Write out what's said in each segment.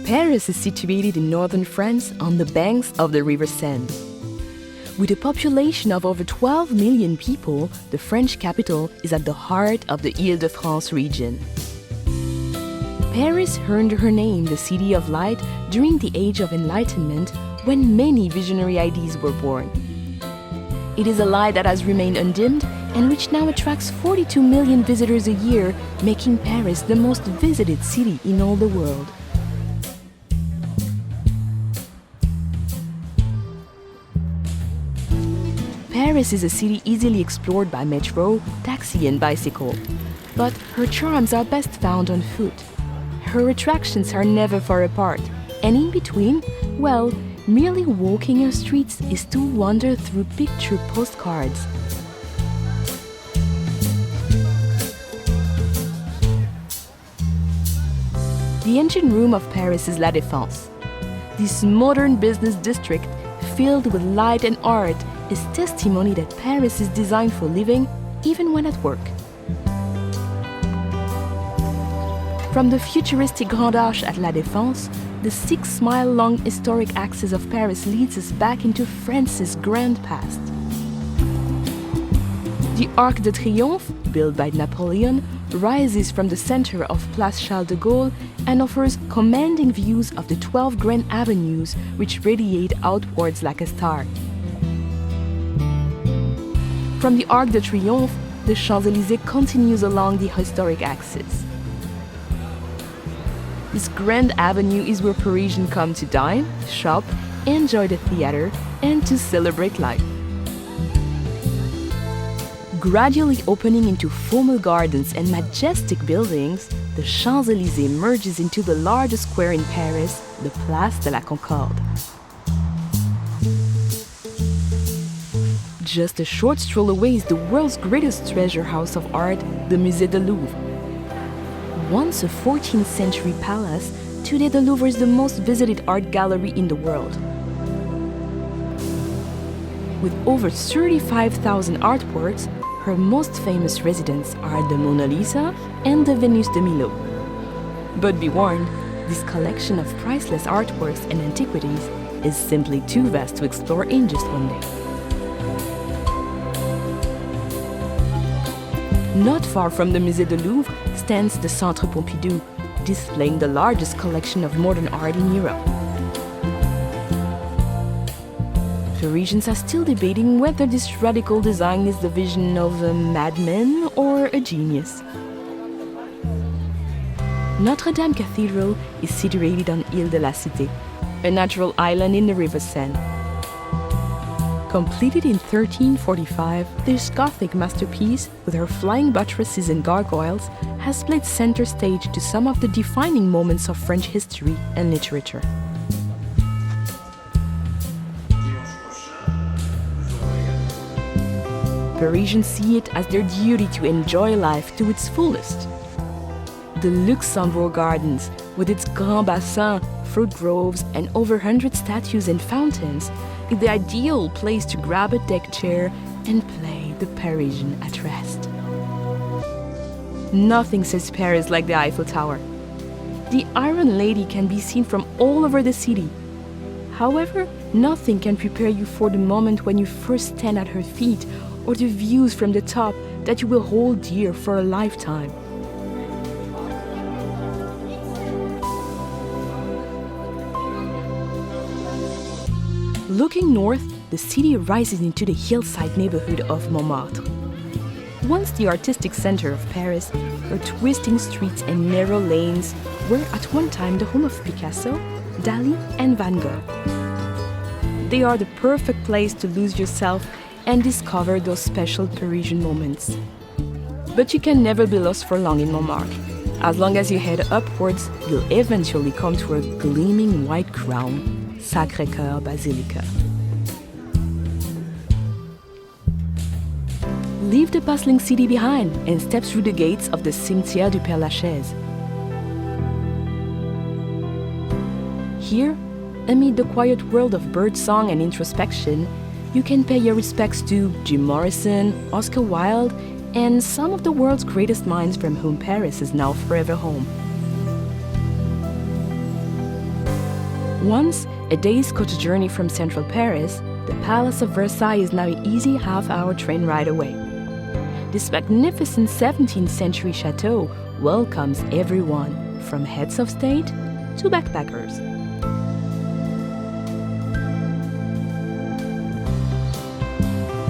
Paris is situated in northern France on the banks of the River Seine. With a population of over 12 million people, the French capital is at the heart of the Île-de-France region. Paris earned her name the City of Light during the Age of Enlightenment, when many visionary ideas were born. It is a light that has remained undimmed and which now attracts 42 million visitors a year, making Paris the most visited city in all the world. Paris is a city easily explored by metro, taxi and bicycle, but her charms are best found on foot. Her attractions are never far apart, and in between, well, merely walking her streets is to wander through picture postcards. The engine room of Paris is La Défense. This modern business district, filled with light and art, is testimony that Paris is designed for living, even when at work. From the futuristic Grand Arche at La Défense, the 6-mile-long historic axis of Paris leads us back into France's grand past. The Arc de Triomphe, built by Napoleon, rises from the center of Place Charles de Gaulle and offers commanding views of the 12 grand avenues which radiate outwards like a star. From the Arc de Triomphe, the Champs-Élysées continues along the historic axis. This grand avenue is where Parisians come to dine, shop, enjoy the theater, and to celebrate life. Gradually opening into formal gardens and majestic buildings, the Champs-Élysées merges into the largest square in Paris, the Place de la Concorde. Just a short stroll away is the world's greatest treasure house of art, the Musée du Louvre. Once a 14th century palace, today the Louvre is the most visited art gallery in the world. With over 35,000 artworks, her most famous residents are the Mona Lisa and the Venus de Milo. But be warned, this collection of priceless artworks and antiquities is simply too vast to explore in just one day. Not far from the Musée du Louvre stands the Centre Pompidou, displaying the largest collection of modern art in Europe. Parisians are still debating whether this radical design is the vision of a madman or a genius. Notre Dame Cathedral is situated on Île de la Cité, a natural island in the River Seine. Completed in 1345, this Gothic masterpiece, with her flying buttresses and gargoyles, has played center stage to some of the defining moments of French history and literature. Parisians see it as their duty to enjoy life to its fullest. The Luxembourg Gardens, with its grand bassin, fruit groves, and over 100 statues and fountains, is the ideal place to grab a deck chair and play the Parisian at rest. Nothing says Paris like the Eiffel Tower. The Iron Lady can be seen from all over the city. However, nothing can prepare you for the moment when you first stand at her feet, or the views from the top that you will hold dear for a lifetime. Looking north, the city rises into the hillside neighborhood of Montmartre. Once the artistic center of Paris, her twisting streets and narrow lanes were at one time the home of Picasso, Dali, and Van Gogh. They are the perfect place to lose yourself and discover those special Parisian moments. But you can never be lost for long in Montmartre. As long as you head upwards, you'll eventually come to a gleaming white crown, Sacré-Cœur Basilica. Leave the bustling city behind and step through the gates of the Cimetière du Père-Lachaise. Here, amid the quiet world of birdsong and introspection, you can pay your respects to Jim Morrison, Oscar Wilde, and some of the world's greatest minds from whom Paris is now forever home. Once a day's coach journey from central Paris, the Palace of Versailles is now an easy half-hour train ride away. This magnificent 17th century chateau welcomes everyone, from heads of state to backpackers.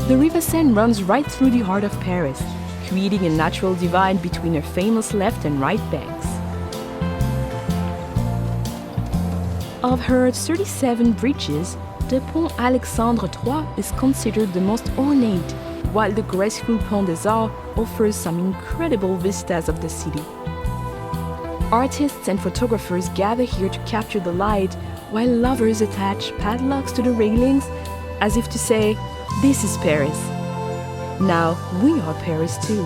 The River Seine runs right through the heart of Paris, creating a natural divide between her famous left and right banks. Of her 37 bridges, the Pont Alexandre III is considered the most ornate, while the graceful Pont des Arts offers some incredible vistas of the city. Artists and photographers gather here to capture the light, while lovers attach padlocks to the railings, as if to say, "This is Paris. Now we are Paris too."